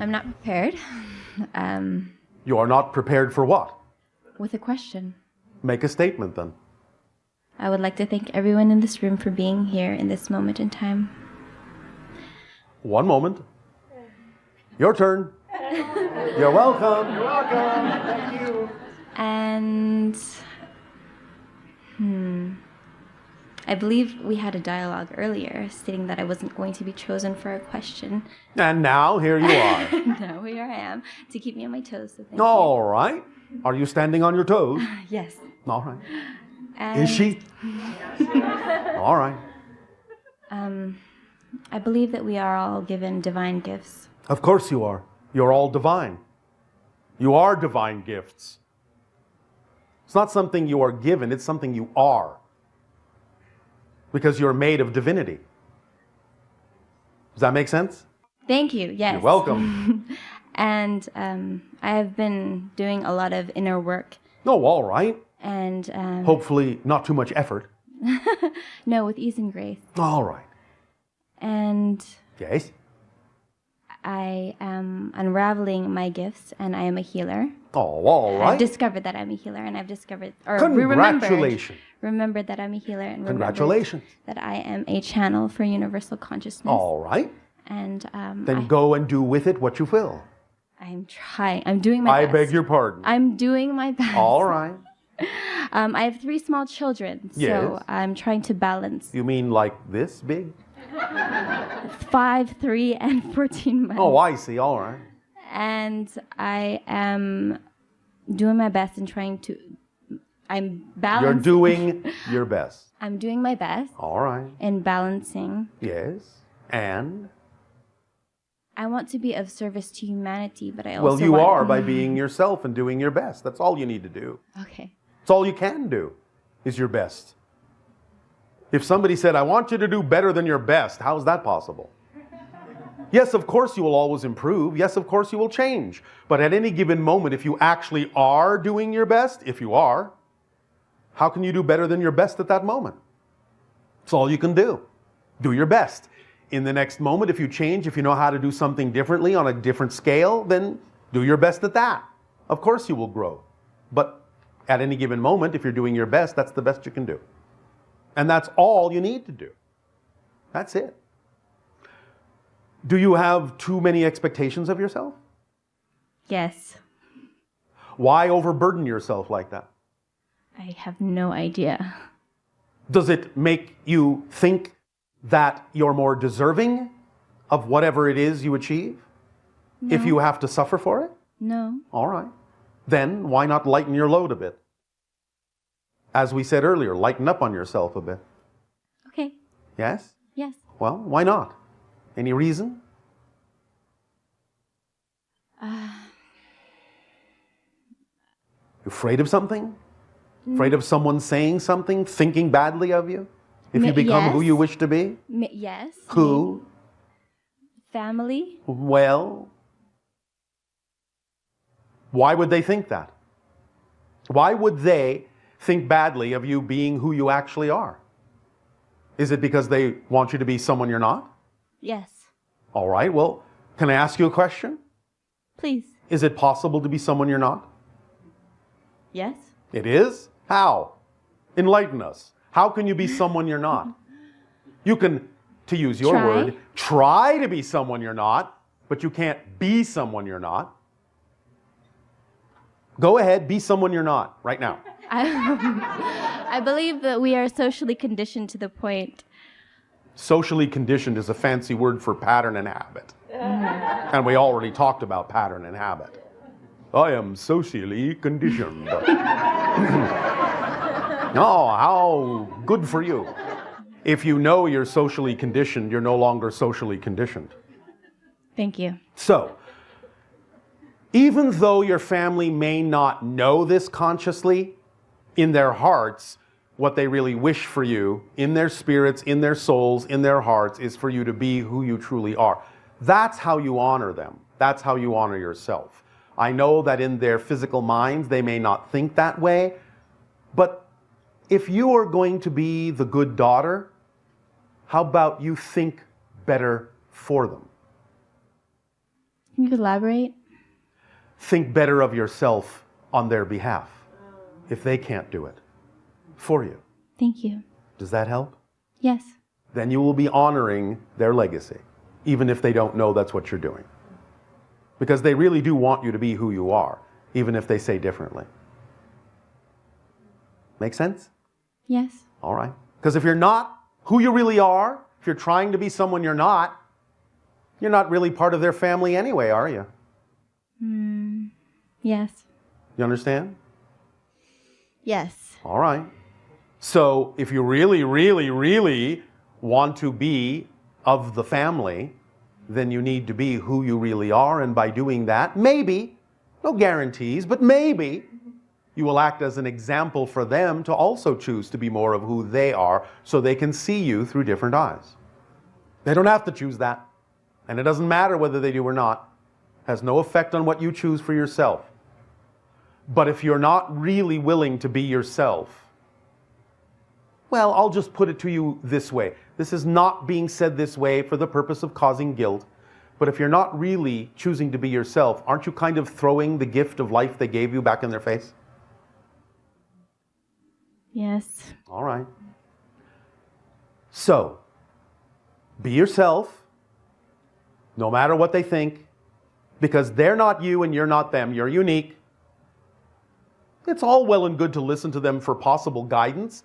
I'm not prepared. You are not prepared for what? With a question. Make a statement then. I would like to thank everyone in this room for being here in this moment in time. One moment. Your turn. You're welcome. You're welcome. Thank you. And I believe we had a dialogue earlier stating that I wasn't going to be chosen for a question. And now here you are. Now here I am to keep me on my toes. So thank All right. Are you standing on your toes? you. Yes. All right. And, Is she? All right. I believe that we are all given divine gifts. Of course you are. You're all divine. You are divine gifts. It's not something you are given, it's something you are. Because you're made of divinity. Does that make sense? Thank you. Yes. You're welcome. And I have been doing a lot of inner work. Oh, all right. And Hopefully not too much effort. no, with ease and grace. All right. And Yes. I am unraveling my gifts, and I am a healer. Oh, all right. I've discovered that I'm a healer, and I've discovered, or Congratulations. remembered that I'm a healer, and Congratulations. that I am a channel for universal consciousness. All right. And Then go and do with it what you will. I'm trying. I'm doing my best. I beg your pardon. I'm doing my best. All right. I have 3 small children, so Yes. I'm trying to balance. You mean like this big? 5, 3, and 14 months. Oh, I see. All right. And I am doing my best and trying to. I'm balancing. You're doing your best. I'm doing my best All right. in balancing. Yes. And? I want to be of service to humanity, but I also Well, you want... are by being yourself and doing your best. That's all you need to do. Okay. That's all you can do is your best. If somebody said, I want you to do better than your best, how is that possible? Yes, of course you will always improve. Yes, of course you will change. But at any given moment, if you actually are doing your best, if you are, how can you do better than your best at that moment? That's all you can do. Do your best. In the next moment, if you change, if you know how to do something differently on a different scale, then do your best at that. Of course you will grow. But at any given moment, if you're doing your best, that's the best you can do. And that's all you need to do. That's it. Do you have too many expectations of yourself? Yes. Why overburden yourself like that? I have no idea. Does it make you think that you're more deserving of whatever it is you achieve? No. If you have to suffer for it? No. All right. Then why not lighten your load a bit? As we said earlier, lighten up on yourself a bit. Okay. Yes? Yes. Well, why not? Any reason? Afraid of something? Afraid of someone saying something, thinking badly of you? If you become who yes. you wish to be? Yes. Who? Family. Well, why would they think that? Why would they think badly of you being who you actually are? Is it because they want you to be someone you're not? Yes. All right, well, can I ask you a question? Please. Is it possible to be someone you're not? Yes. It is? How? Enlighten us. How can you be someone you're not? You can, to use your Try. word, try to be someone you're not, but you can't be someone you're not. Go ahead, be someone you're not right now. I believe that we are socially conditioned to the point. Socially conditioned is a fancy word for pattern and habit. And we already talked about pattern and habit. I am socially conditioned. Oh, how good for you. If you know you're socially conditioned, you're no longer socially conditioned. Thank you. So, even though your family may not know this consciously, in their hearts, what they really wish for you, in their spirits, in their souls, in their hearts, is for you to be who you truly are. That's how you honor them. That's how you honor yourself. I know that in their physical minds, they may not think that way, but if you are going to be the good daughter, how about you think better for them? Can you elaborate? Think better of yourself on their behalf if they can't do it for you. Thank you. Does that help? Yes. Then you will be honoring their legacy, even if they don't know that's what you're doing. Because they really do want you to be who you are, even if they say differently. Make sense? Yes. All right. Because if you're not who you really are, if you're trying to be someone you're not really part of their family anyway, are you? Yes. You understand? Yes. All right. So if you really, really, really want to be of the family, then you need to be who you really are. And by doing that, maybe, no guarantees, but maybe you will act as an example for them to also choose to be more of who they are so they can see you through different eyes. They don't have to choose that. And it doesn't matter whether they do or not. It has no effect on what you choose for yourself. But if you're not really willing to be yourself, well, I'll just put it to you this way. This is not being said this way for the purpose of causing guilt. But if you're not really choosing to be yourself, aren't you kind of throwing the gift of life they gave you back in their face? Yes. All right. So, be yourself, no matter what they think, because they're not you and you're not them. You're unique. It's all well and good to listen to them for possible guidance.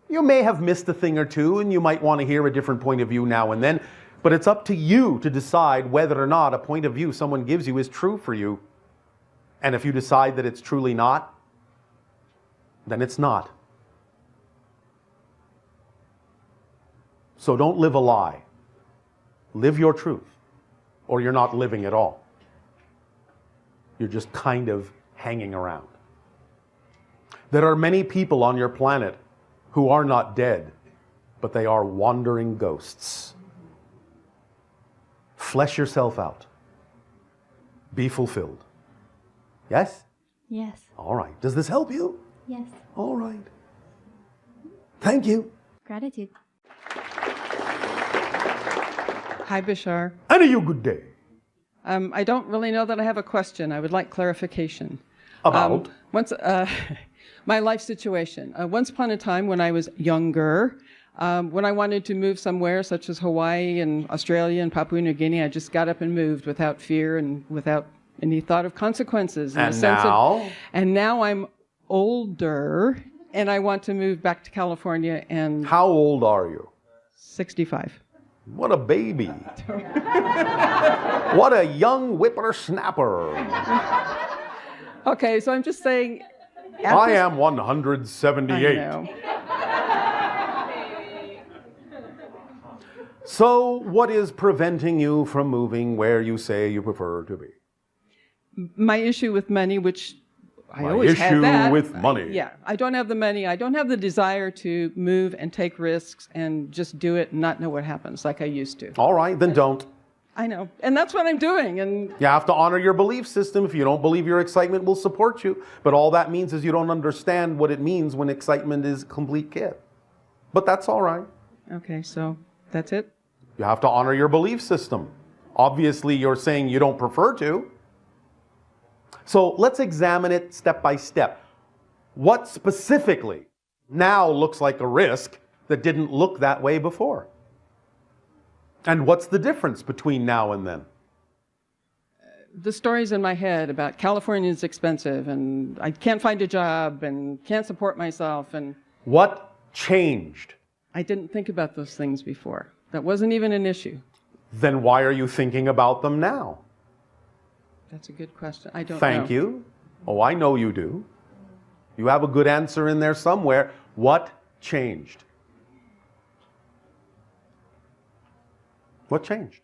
You may have missed a thing or two, and you might want to hear a different point of view now and then, but it's up to you to decide whether or not a point of view someone gives you is true for you. And if you decide that it's truly not, then it's not. So don't live a lie. Live your truth, or you're not living at all. You're just kind of hanging around. There are many people on your planet who are not dead, but they are wandering ghosts. Flesh yourself out. Be fulfilled. Yes? Yes. All right. Does this help you? Yes. All right. Thank you. Gratitude. Hi, Bashar. And a you good day. I don't really know that I have a question. I would like clarification. About? My life situation. Once upon a time when I was younger, when I wanted to move somewhere, such as Hawaii and Australia and Papua New Guinea, I just got up and moved without fear and without any thought of consequences. And now? And now I'm older, and I want to move back to California and... How old are you? 65. What a baby. What a young whippersnapper. Okay, so I'm just saying... I am 178. I know. So, what is preventing you from moving where you say you prefer to be? My issue with money, which I My always had issue that. with money. Yeah, I don't have the money. I don't have the desire to move and take risks and just do it and not know what happens like I used to. All right, then don't. I know, and that's what I'm doing. And You have to honor your belief system. If you don't believe your excitement will support you. But all that means is you don't understand what it means when excitement is complete kit. But that's all right. okay, so that's it. You have to honor your belief system. Obviously, you're saying you don't prefer to. So let's examine it step by step. What specifically now looks like a risk that didn't look that way before? And what's the difference between now and then? The stories in my head about California is expensive and I can't find a job and can't support myself, and What changed? I didn't think about those things before. That wasn't even an issue. Then why are you thinking about them now? That's a good question. I don't know. Thank you. Oh, I know you do. You have a good answer in there somewhere. What changed? What changed?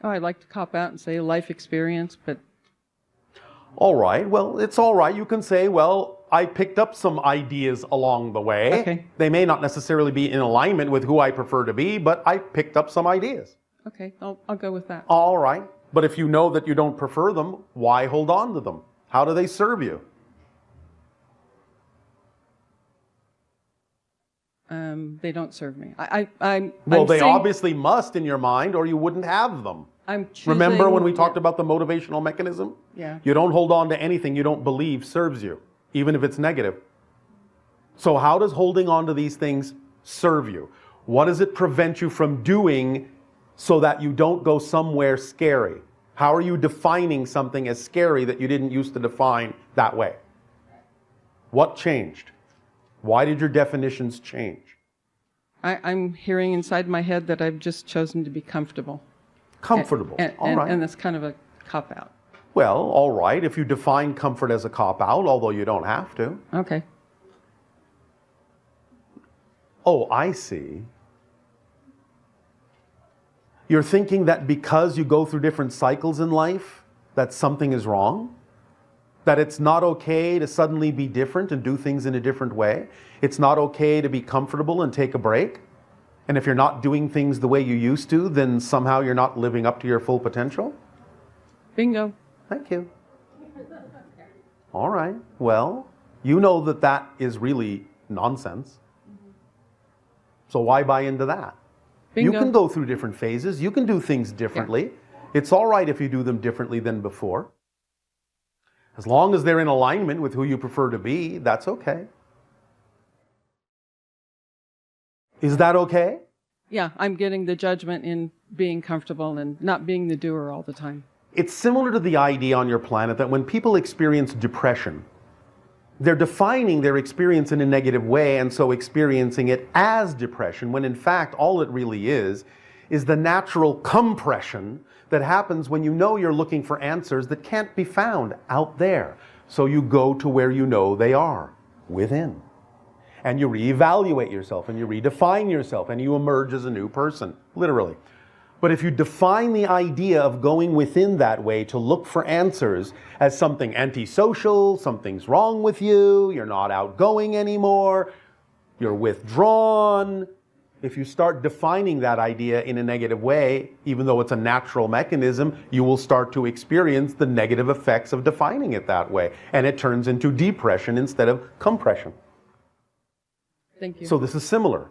Oh, I'd like to cop out and say life experience, but All right. Well, it's all right. You can say, well, I picked up some ideas along the way. Okay. They may not necessarily be in alignment with who I prefer to be, but I picked up some ideas. okay, I'll go with that. All right. But if you know that you don't prefer them, why hold on to them? How do they serve you? They don't serve me. I'm Well, they saying, obviously must in your mind, or you wouldn't have them. I'm choosing... Remember when we talked about the motivational mechanism? Yeah. You don't hold on to anything you don't believe serves you, even if it's negative. So how does holding on to these things serve you? What does it prevent you from doing so that you don't go somewhere scary? How are you defining something as scary that you didn't used to define that way? What changed? Why did your definitions change? I'm hearing inside my head that I've just chosen to be comfortable. Comfortable. All right. And that's kind of a cop-out. Well, all right, if you define comfort as a cop-out, although you don't have to. Okay. Oh, I see. You're thinking that because you go through different cycles in life, that something is wrong? That it's not okay to suddenly be different and do things in a different way? It's not okay to be comfortable and take a break? And if you're not doing things the way you used to, then somehow you're not living up to your full potential? Bingo. Thank you. All right. Well, you know that that is really nonsense. So why buy into that? Bingo. You can go through different phases. You can do things differently. Yeah. It's all right if you do them differently than before. As long as they're in alignment with who you prefer to be, that's okay. Is that okay? Yeah, I'm getting the judgment in being comfortable and not being the doer all the time. It's similar to the idea on your planet that when people experience depression, they're defining their experience in a negative way and so experiencing it as depression, when in fact all it really is the natural compression that happens when you know you're looking for answers that can't be found out there. So you go to where you know they are, within. And you reevaluate yourself and you redefine yourself and you emerge as a new person, literally. But if you define the idea of going within that way to look for answers as something antisocial, something's wrong with you, you're not outgoing anymore, you're withdrawn, if you start defining that idea in a negative way, even though it's a natural mechanism, you will start to experience the negative effects of defining it that way. And it turns into depression instead of compression. Thank you. So this is similar.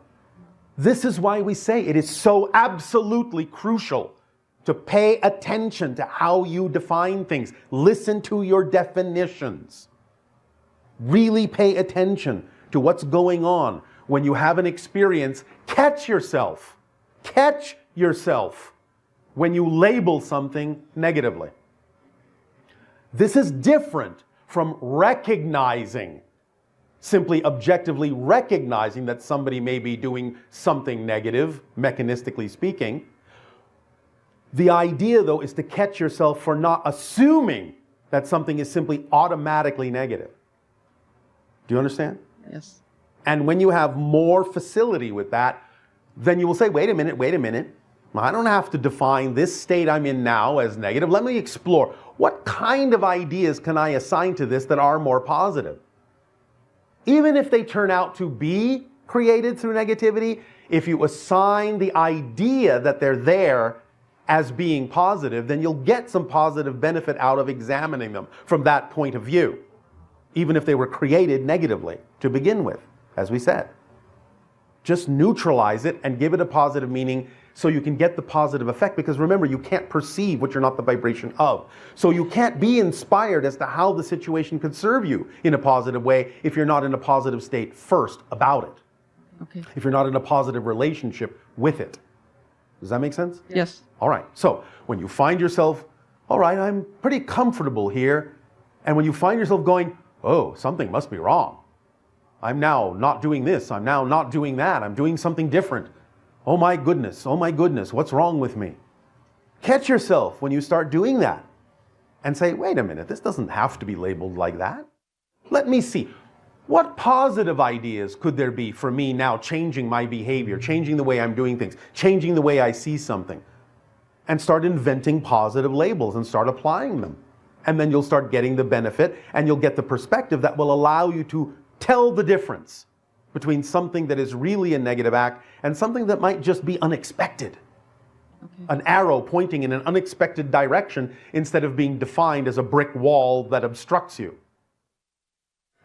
This is why we say it is so absolutely crucial to pay attention to how you define things. Listen to your definitions. Really pay attention to what's going on. When you have an experience, catch yourself. Catch yourself when you label something negatively. This is different from recognizing, simply objectively recognizing that somebody may be doing something negative, mechanistically speaking. The idea, though, is to catch yourself for not assuming that something is simply automatically negative. Do you understand? Yes. And when you have more facility with that, then you will say, wait a minute. I don't have to define this state I'm in now as negative. Let me explore. What kind of ideas can I assign to this that are more positive? Even if they turn out to be created through negativity, if you assign the idea that they're there as being positive, then you'll get some positive benefit out of examining them from that point of view, even if they were created negatively to begin with, as we said. Just neutralize it and give it a positive meaning so you can get the positive effect, because remember, you can't perceive what you're not the vibration of. So you can't be inspired as to how the situation could serve you in a positive way if you're not in a positive state first about it. Okay. If you're not in a positive relationship with it. Does that make sense? Yes. All right. So when you find yourself, all right, I'm pretty comfortable here. And when you find yourself going, oh, something must be wrong. I'm now not doing this. I'm now not doing that. I'm doing something different. Oh my goodness, what's wrong with me? Catch yourself when you start doing that and say, wait a minute, this doesn't have to be labeled like that. Let me see. What positive ideas could there be for me now changing my behavior, changing the way I'm doing things, changing the way I see something? And start inventing positive labels and start applying them. And then you'll start getting the benefit and you'll get the perspective that will allow you to tell the difference between something that is really a negative act and something that might just be unexpected. Okay. An arrow pointing in an unexpected direction instead of being defined as a brick wall that obstructs you.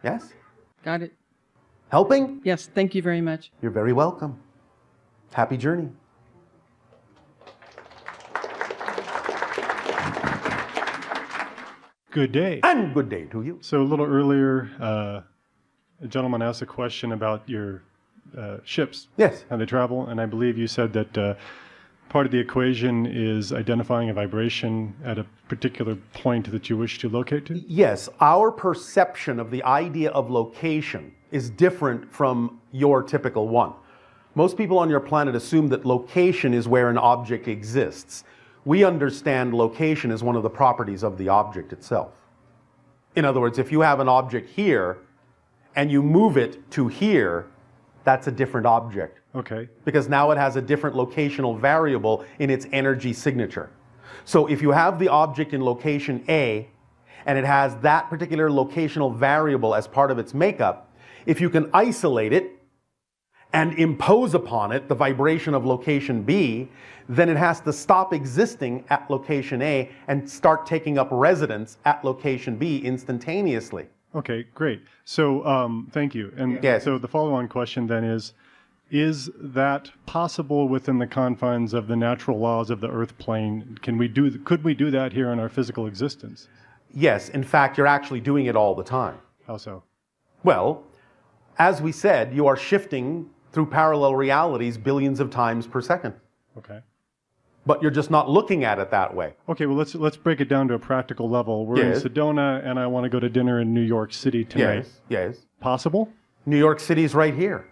Yes? Got it. Helping? Yes, thank you very much. You're very welcome. Happy journey. Good day. And good day to you. So a little earlier, a gentleman asked a question about your ships. Yes. How they travel, and I believe you said that part of the equation is identifying a vibration at a particular point that you wish to locate to? Yes, our perception of the idea of location is different from your typical one. Most people on your planet assume that location is where an object exists. We understand location as one of the properties of the object itself. In other words, if you have an object here and you move it to here, that's a different object. Okay. Because now it has a different locational variable in its energy signature. So if you have the object in location A, and it has that particular locational variable as part of its makeup, if you can isolate it and impose upon it the vibration of location B, then it has to stop existing at location A and start taking up residence at location B instantaneously. Okay, great. So thank you. And Yes. so the follow-on question then is that possible within the confines of the natural laws of the Earth plane? Could we do that here in our physical existence? Yes, in fact, you're actually doing it all the time. How so? Well, as we said, you are shifting through parallel realities billions of times per second. Okay. But you're just not looking at it that way. Okay, well let's break it down to a practical level. We're Yes. in Sedona and I want to go to dinner in New York City tonight. Yes. Possible? New York City's right here.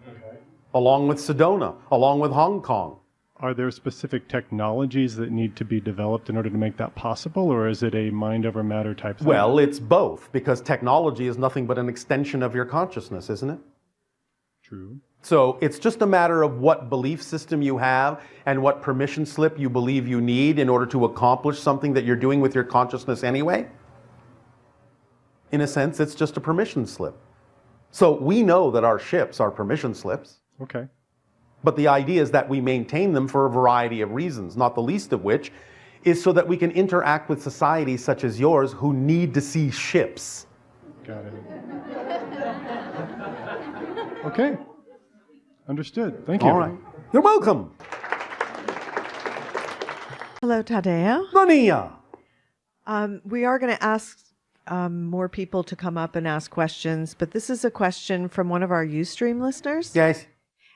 Okay. Along with Sedona, along with Hong Kong. Are there specific technologies that need to be developed in order to make that possible, or is it a mind over matter type thing? Well, it's both, because technology is nothing but an extension of your consciousness, isn't it? True. So it's just a matter of what belief system you have and what permission slip you believe you need in order to accomplish something that you're doing with your consciousness anyway. In a sense, it's just a permission slip. So we know that our ships are permission slips. Okay. But the idea is that we maintain them for a variety of reasons, not the least of which is so that we can interact with societies such as yours who need to see ships. Got it. Okay. Understood. Thank you. All right. You're welcome. Hello, Tadeo. Nania. We are going to ask more people to come up and ask questions, but this is a question from one of our Ustream listeners. Yes.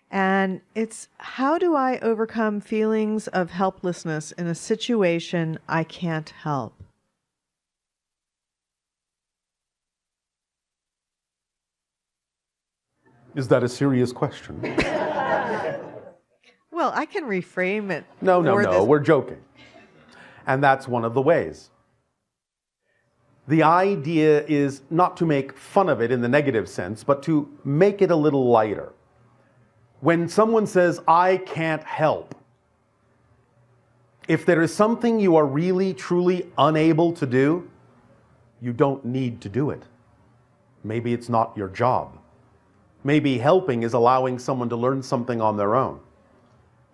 And it's, how do I overcome feelings of helplessness in a situation I can't help? Is that a serious question? Well, I can reframe it. No, for this. we're joking. And that's one of the ways. The idea is not to make fun of it in the negative sense, but to make it a little lighter. When someone says, I can't help, if there is something you are really, truly unable to do, you don't need to do it. Maybe it's not your job. Maybe helping is allowing someone to learn something on their own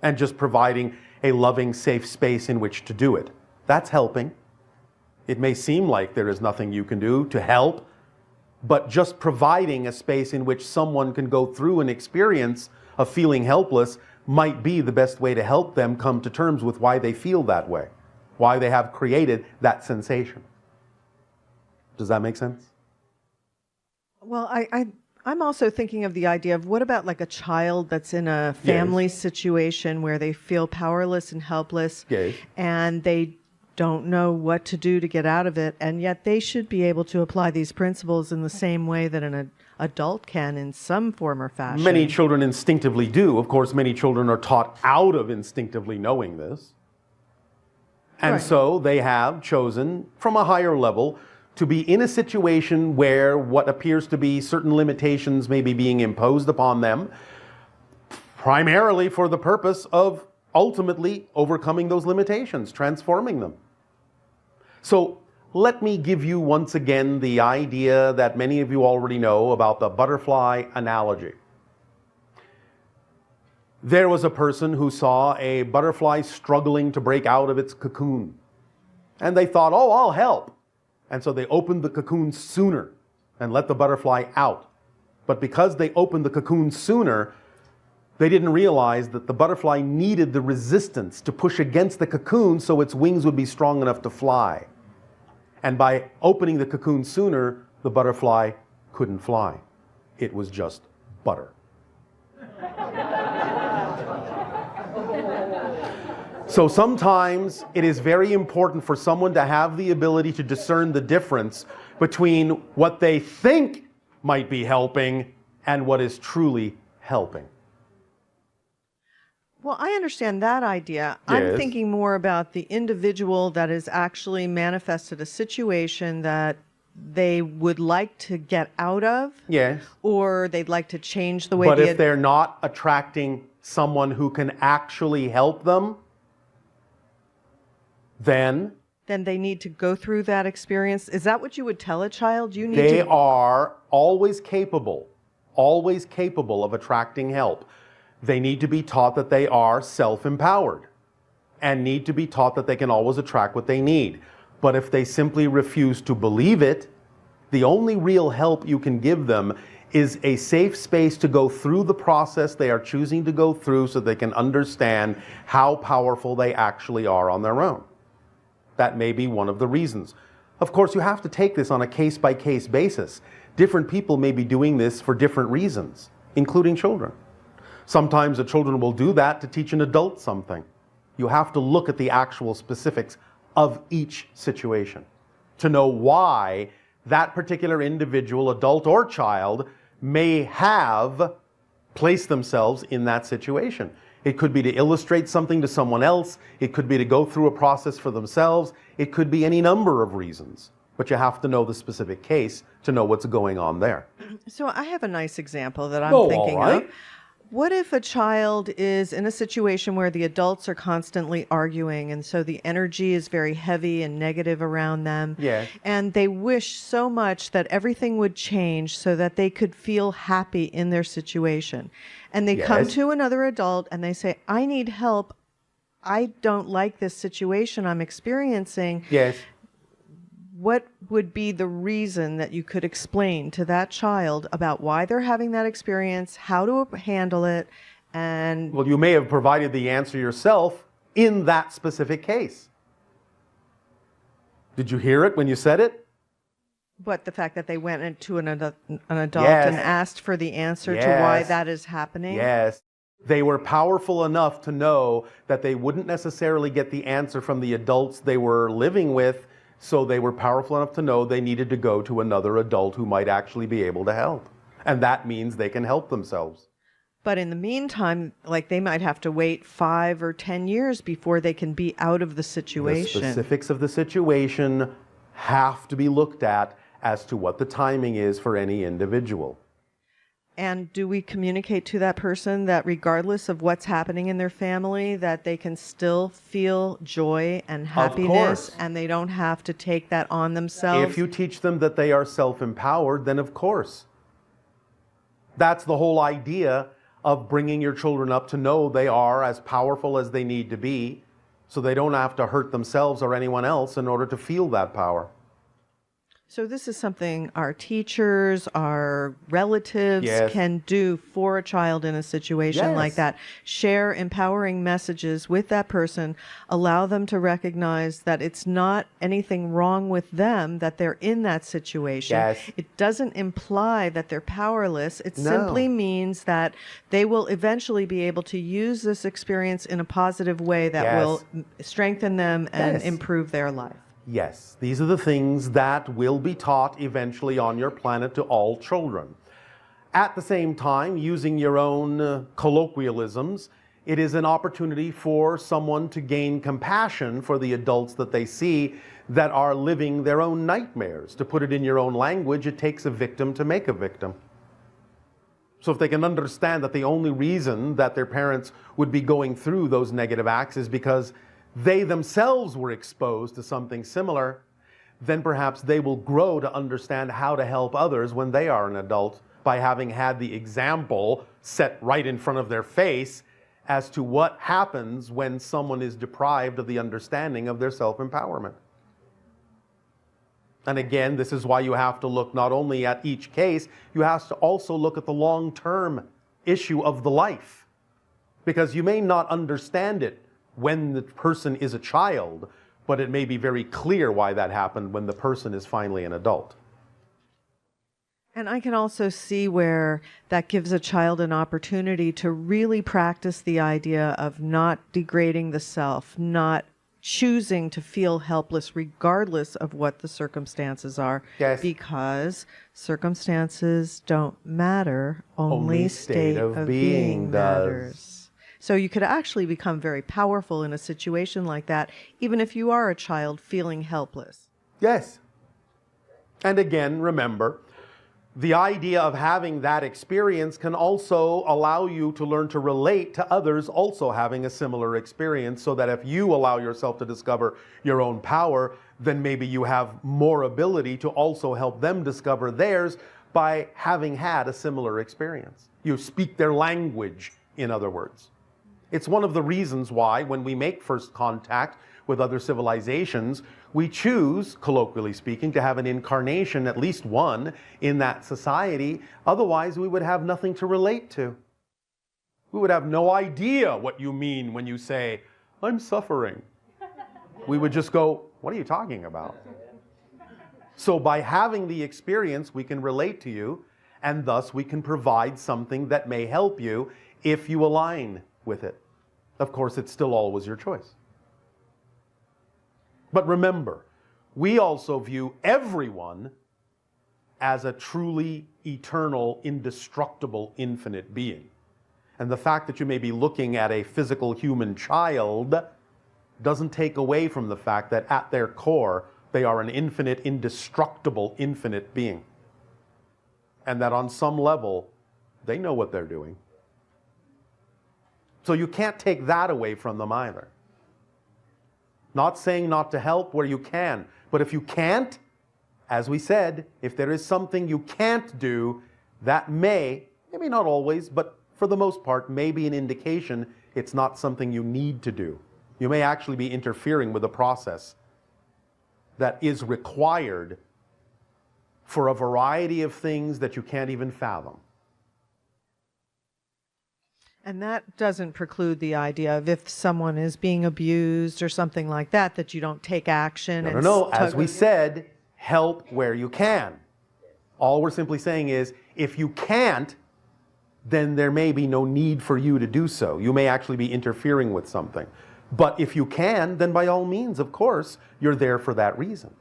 and just providing a loving, safe space in which to do it. That's helping. It may seem like there is nothing you can do to help, but just providing a space in which someone can go through an experience of feeling helpless might be the best way to help them come to terms with why they feel that way, why they have created that sensation. Does that make sense? Well, I'm also thinking of the idea of, what about like a child that's in a family situation where they feel powerless and helpless, Yes. and they don't know what to do to get out of it, and yet they should be able to apply these principles in the same way that an adult can in some form or fashion. Many children instinctively do. Of course, many children are taught out of instinctively knowing this. And Right. so they have chosen from a higher level to be in a situation where what appears to be certain limitations may be being imposed upon them, primarily for the purpose of ultimately overcoming those limitations, transforming them. So let me give you once again the idea that many of you already know about the butterfly analogy. There was a person who saw a butterfly struggling to break out of its cocoon. And they thought, oh, I'll help. And so they opened the cocoon sooner and let the butterfly out. But because they opened the cocoon sooner, they didn't realize that the butterfly needed the resistance to push against the cocoon so its wings would be strong enough to fly. And by opening the cocoon sooner, the butterfly couldn't fly. It was just butter. So sometimes it is very important for someone to have the ability to discern the difference between what they think might be helping and what is truly helping. Well, I understand that idea. Yes. I'm thinking more about the individual that has actually manifested a situation that they would like to get out of. Yes. Or they'd like to change the way But if they're not attracting someone who can actually help them, then they need to go through that experience. Is that what you would tell a child? You need they to... are always capable of attracting help. They need to be taught that they are self-empowered and need to be taught that they can always attract what they need. But if they simply refuse to believe it, the only real help you can give them is a safe space to go through the process they are choosing to go through so they can understand how powerful they actually are on their own. That may be one of the reasons. Of course, you have to take this on a case-by-case basis. Different people may be doing this for different reasons, including children. Sometimes the children will do that to teach an adult something. You have to look at the actual specifics of each situation to know why that particular individual, adult or child, may have placed themselves in that situation. It could be to illustrate something to someone else. It could be to go through a process for themselves. It could be any number of reasons. But you have to know the specific case to know what's going on there. So I have a nice example that I'm thinking of. What if a child is in a situation where the adults are constantly arguing, and so the energy is very heavy and negative around them? Yes. And they wish so much that everything would change so that they could feel happy in their situation. And they come to another adult and they say, I need help. I don't like this situation I'm experiencing. Yes. What would be the reason that you could explain to that child about why they're having that experience, how to handle it, and... Well, you may have provided the answer yourself in that specific case. Did you hear it when you said it? But the fact that they went into an adult and asked for the answer to why that is happening? Yes. They were powerful enough to know that they wouldn't necessarily get the answer from the adults they were living with, so they were powerful enough to know they needed to go to another adult who might actually be able to help. And that means they can help themselves. But in the meantime, like, they might have to wait 5 or 10 years before they can be out of the situation. The specifics of the situation have to be looked at as to what the timing is for any individual. And do we communicate to that person that regardless of what's happening in their family, that they can still feel joy and happiness, and they don't have to take that on themselves? If you teach them that they are self-empowered, then of course. That's the whole idea of bringing your children up, to know they are as powerful as they need to be, so they don't have to hurt themselves or anyone else in order to feel that power. So this is something our teachers, our relatives can do for a child in a situation like that. Share empowering messages with that person. Allow them to recognize that it's not anything wrong with them that they're in that situation. It doesn't imply that they're powerless. It simply means that they will eventually be able to use this experience in a positive way that will strengthen them and improve their life. Yes, these are the things that will be taught eventually on your planet to all children. At the same time, using your own colloquialisms, it is an opportunity for someone to gain compassion for the adults that they see that are living their own nightmares. To put it in your own language, it takes a victim to make a victim. So if they can understand that the only reason that their parents would be going through those negative acts is because they themselves were exposed to something similar, then perhaps they will grow to understand how to help others when they are an adult, by having had the example set right in front of their face as to what happens when someone is deprived of the understanding of their self-empowerment. And again, this is why you have to look not only at each case, you have to also look at the long-term issue of the life. Because you may not understand it when the person is a child, But it may be very clear why that happened when the person is finally an adult. And I can also see where that gives a child an opportunity to really practice the idea of not degrading the self, not choosing to feel helpless regardless of what the circumstances are. Yes. Because circumstances don't matter, only state of being matters. So you could actually become very powerful in a situation like that, even if you are a child feeling helpless. Yes. And again, remember, the idea of having that experience can also allow you to learn to relate to others also having a similar experience, so that if you allow yourself to discover your own power, then maybe you have more ability to also help them discover theirs by having had a similar experience. You speak their language, in other words. It's one of the reasons why, when we make first contact with other civilizations, we choose, colloquially speaking, to have an incarnation, at least one, in that society. Otherwise, we would have nothing to relate to. We would have no idea what you mean when you say, "I'm suffering." We would just go, "What are you talking about?" So by having the experience, we can relate to you, and thus we can provide something that may help you if you align with it. Of course, it's still always your choice. But remember, we also view everyone as a truly eternal, indestructible, infinite being. And the fact that you may be looking at a physical human child doesn't take away from the fact that at their core, they are an infinite, indestructible, infinite being. And that on some level, they know what they're doing. So you can't take that away from them either. Not saying not to help where you can, but if you can't, as we said, if there is something you can't do, that may, maybe not always, but for the most part, may be an indication it's not something you need to do. You may actually be interfering with a process that is required for a variety of things that you can't even fathom. And that doesn't preclude the idea of if someone is being abused or something like that, that you don't take action. No. As we said, help where you can. All we're simply saying is, if you can't, then there may be no need for you to do so. You may actually be interfering with something. But if you can, then by all means, of course, you're there for that reason.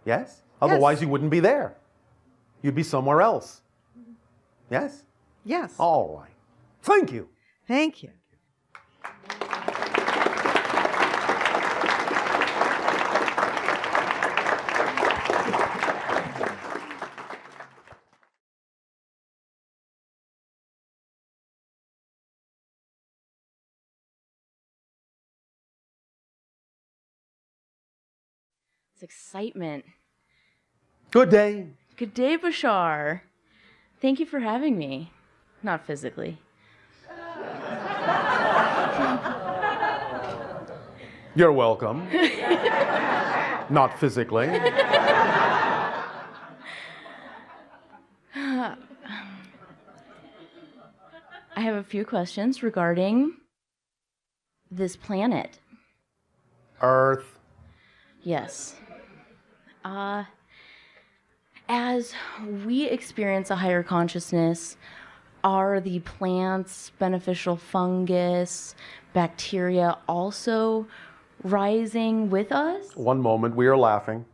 Yes? Otherwise, you wouldn't be there. You'd be somewhere else. Yes? Yes. All right. Thank you. Thank you. It's excitement. Good day. Good day, Bashar. Thank you for having me. Not physically. You're welcome. Not physically. I have a few questions regarding this planet. Earth. Yes. As we experience a higher consciousness, are the plants, beneficial fungus, bacteria also rising with us? One moment, we are laughing.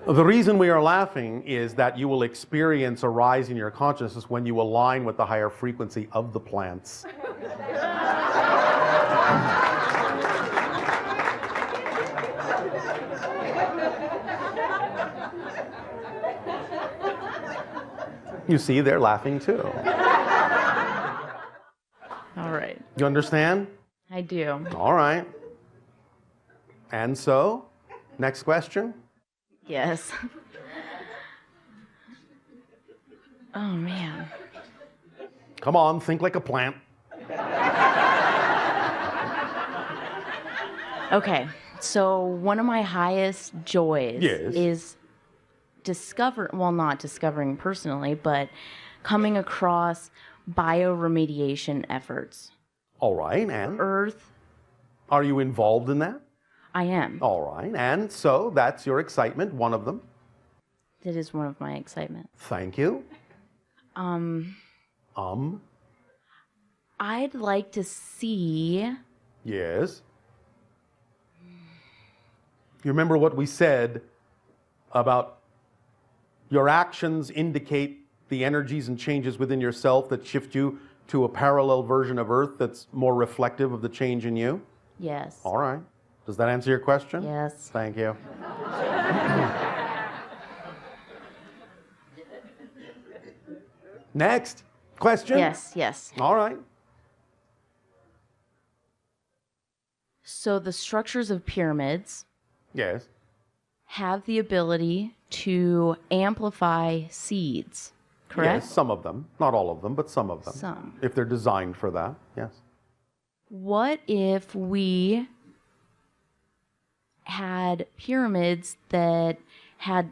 The reason we are laughing is that you will experience a rise in your consciousness when you align with the higher frequency of the plants. You see, they're laughing too. All right. You understand? I do. All right. And so, next question. Yes. Oh, man. Come on, think like a plant. Okay, so one of my highest joys Yes. is not discovering personally, but coming across bioremediation efforts. All right, and? Earth. Are you involved in that? I am. All right, and so that's your excitement, one of them. That is one of my excitements. Thank you. I'd like to see... Yes. You remember what we said about your actions indicate the energies and changes within yourself that shift you to a parallel version of Earth that's more reflective of the change in you? Yes. All right. Does that answer your question? Yes. Thank you. Next question? Yes. All right. So the structures of pyramids Yes. have the ability to amplify seeds, correct? Yes, some of them. Not all of them, but some of them. Some. If they're designed for that, yes. What if we had pyramids that had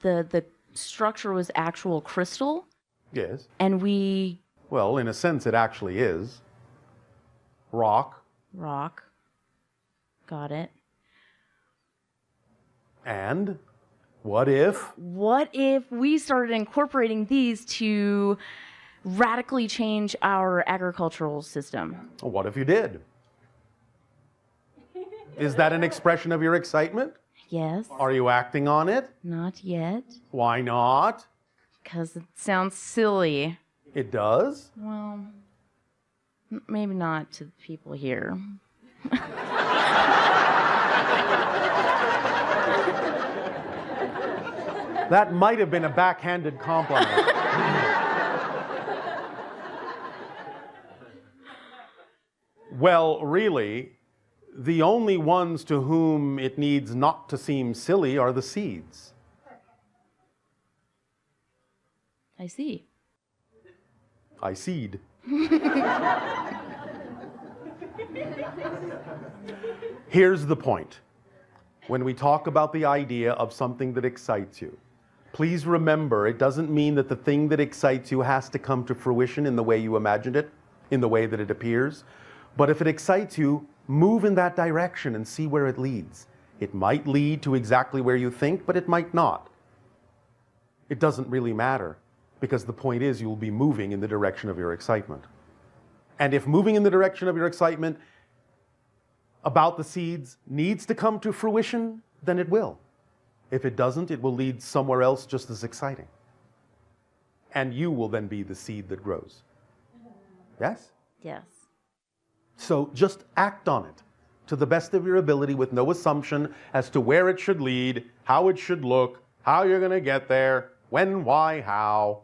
the structure was actual crystal, Yes. and we... Well, in a sense, it actually is. Rock. Got it. And what if? What if we started incorporating these to radically change our agricultural system? What if you did? Is that an expression of your excitement? Yes. Are you acting on it? Not yet. Why not? Because it sounds silly. It does? Well, maybe not to the people here. That might have been a backhanded compliment. Well, really, the only ones to whom it needs not to seem silly are the seeds. I see. I seed. Here's the point. When we talk about the idea of something that excites you, please remember it doesn't mean that the thing that excites you has to come to fruition in the way you imagined it, in the way that it appears. But if it excites you, move in that direction and see where it leads. It might lead to exactly where you think, but it might not. It doesn't really matter, because the point is you'll be moving in the direction of your excitement. And if moving in the direction of your excitement about the seeds needs to come to fruition, then it will. If it doesn't, it will lead somewhere else just as exciting. And you will then be the seed that grows. Yes? Yes. So just act on it to the best of your ability with no assumption as to where it should lead, how it should look, how you're going to get there, when, why, how.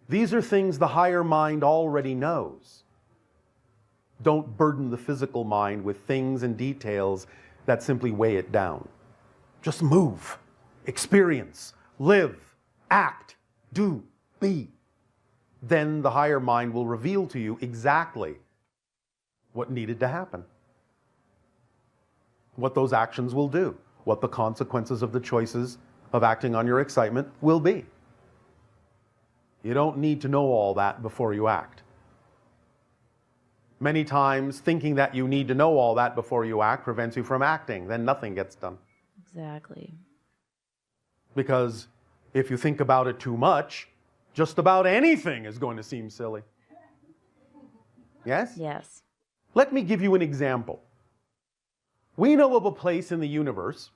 These are things the higher mind already knows. Don't burden the physical mind with things and details that simply weigh it down. Just move, experience, live, act, do, be. Then the higher mind will reveal to you exactly what needed to happen, what those actions will do, what the consequences of the choices of acting on your excitement will be. You don't need to know all that before you act. Many times, thinking that you need to know all that before you act prevents you from acting. Then nothing gets done. Exactly. Because if you think about it too much, just about anything is going to seem silly. Yes? Yes. Let me give you an example. We know of a place in the universe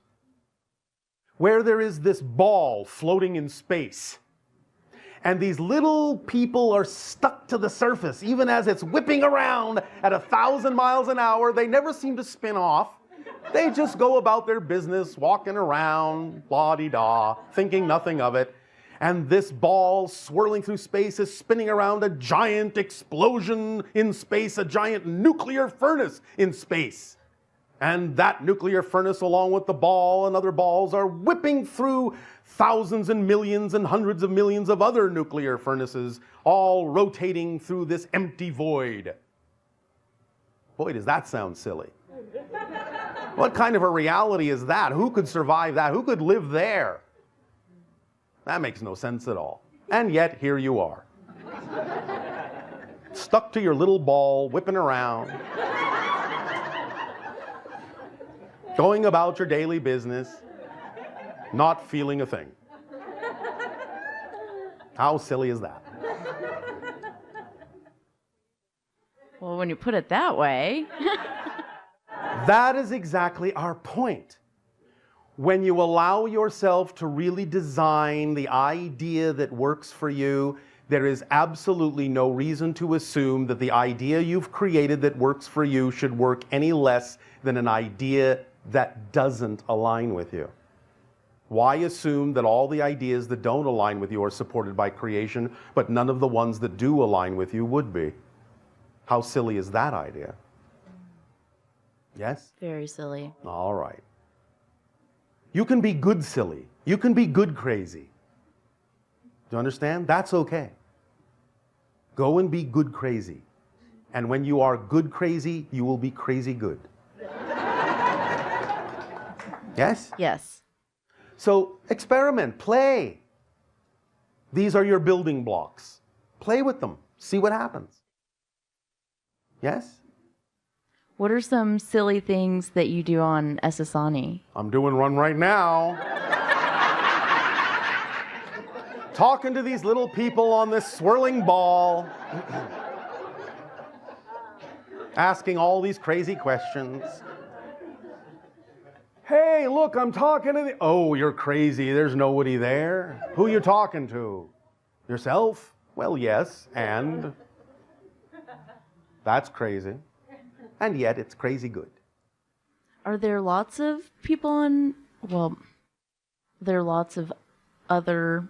where there is this ball floating in space. And these little people are stuck to the surface. Even as it's whipping around at 1,000 miles an hour, they never seem to spin off. They just go about their business, walking around, la-di-da, thinking nothing of it. And this ball swirling through space is spinning around a giant explosion in space, a giant nuclear furnace in space. And that nuclear furnace, along with the ball and other balls, are whipping through thousands and millions and hundreds of millions of other nuclear furnaces, all rotating through this empty void. Boy, does that sound silly. What kind of a reality is that? Who could survive that? Who could live there? That makes no sense at all. And yet, here you are. Stuck to your little ball, whipping around. Going about your daily business, not feeling a thing. How silly is that? Well, when you put it that way. That is exactly our point. When you allow yourself to really design the idea that works for you, there is absolutely no reason to assume that the idea you've created that works for you should work any less than an idea that doesn't align with you. Why assume that all the ideas that don't align with you are supported by creation, but none of the ones that do align with you would be? How silly is that idea? Yes? Very silly. All right. You can be good silly. You can be good crazy. Do you understand? That's okay. Go and be good crazy. And when you are good crazy, you will be crazy good. Yes? Yes. So experiment, play. These are your building blocks. Play with them. See what happens. Yes? What are some silly things that you do on SSANI? I'm doing one right now. Talking to these little people on this swirling ball. Asking all these crazy questions. Hey, look, I'm talking to the... Oh, you're crazy. There's nobody there. Who you talking to? Yourself? Well, yes, and... That's crazy. And yet it's crazy good. Are there lots of people on... Well, there are lots of other...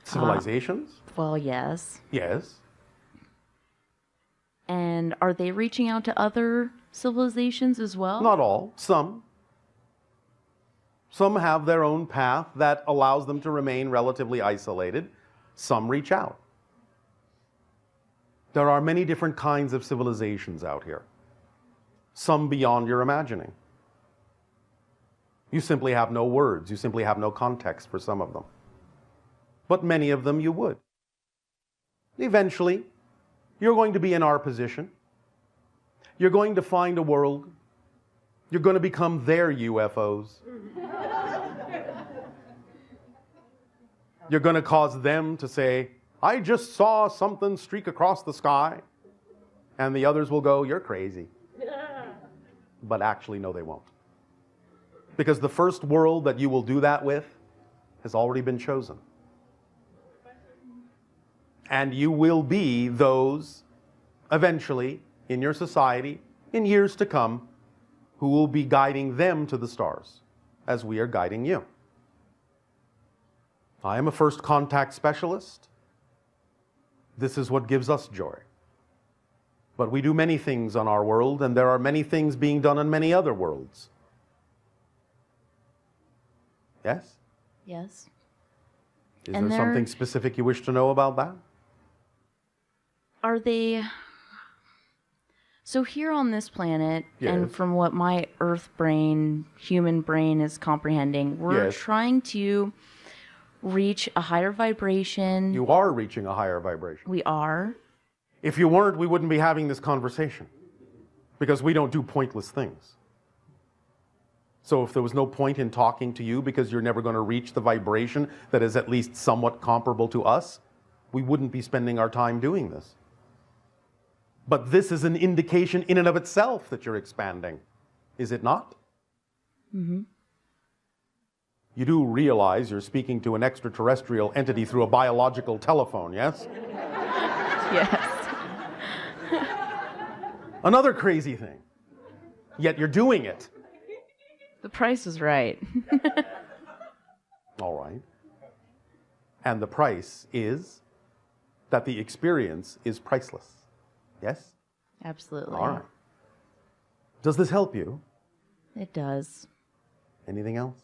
Civilizations? Well, yes. Yes. And are they reaching out to other civilizations as well? Not all. Some. Some have their own path that allows them to remain relatively isolated. Some reach out. There are many different kinds of civilizations out here. Some beyond your imagining. You simply have no words. You simply have no context for some of them. But many of them you would. Eventually, you're going to be in our position. You're going to find a world. You're going to become their UFOs. You're going to cause them to say, I just saw something streak across the sky. And the others will go, you're crazy. But actually, no, they won't. Because the first world that you will do that with has already been chosen. And you will be those, eventually, in your society, in years to come, who will be guiding them to the stars, as we are guiding you. I am a first contact specialist. This is what gives us joy. But we do many things on our world, and there are many things being done on many other worlds. Yes? Yes. Is there something specific you wish to know about that? Are they... So here on this planet, Yes. and from what my Earth brain, human brain is comprehending, we're Yes. trying to reach a higher vibration. You are reaching a higher vibration. We are. If you weren't, we wouldn't be having this conversation. Because we don't do pointless things. So if there was no point in talking to you because you're never going to reach the vibration that is at least somewhat comparable to us, we wouldn't be spending our time doing this. But this is an indication in and of itself that you're expanding. Is it not? Mm-hmm. You do realize you're speaking to an extraterrestrial entity through a biological telephone, yes? Yes. Another crazy thing. Yet you're doing it. The price is right. All right. And the price is that the experience is priceless. Yes? Absolutely. All right. Does this help you? It does. Anything else?